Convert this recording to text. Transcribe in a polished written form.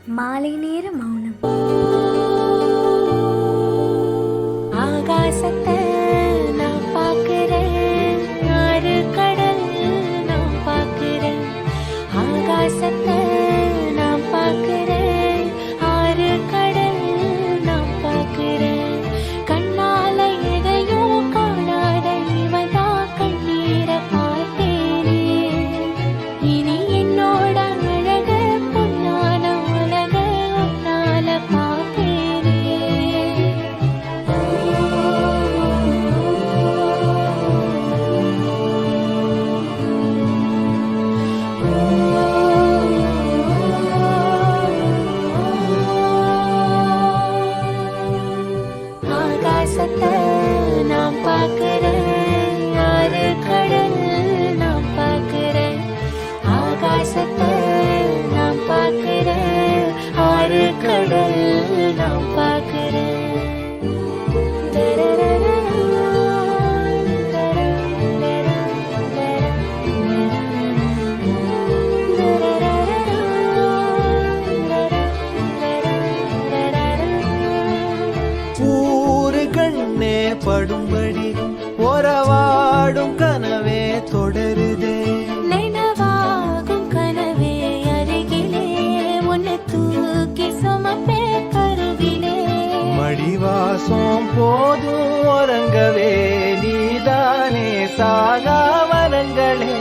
மாலை நேர மௌனம். ஆகாசத்தை நான் பார்க்கிறேன், ஆறு கடல் நான் பார்க்கிறேன். ஆகாசத்தை நான் பார்க்கிறேன், ஆறு கடல் நான் பார்க்கிறேன். கண்ணால எதையும் காணாத இவதா கண்ணீரை பார்த்தேனே. இனி என்னோட அழக பொன்னான உலக உன்னால பார்த்தேனே. ஆகாசத்தை நான் பார்க்கிறேன், ஆறு கடல் நான் பார்க்கிறேன். ஆகாசத்தை நான் பார்க்கிறேன், ஆறு கடல் நான் பார்க்கிறேன். ஊரு கண்ணே படும்படி உறவாடும் கனவே தொடருதே. நினைவாகும் கனவே அருகிலே, உன்னை தூக்கி சுமப்பே கருவிலே. மடிவாசம் போதும் உறங்கவே, நீதானே சாகாவரங்களே.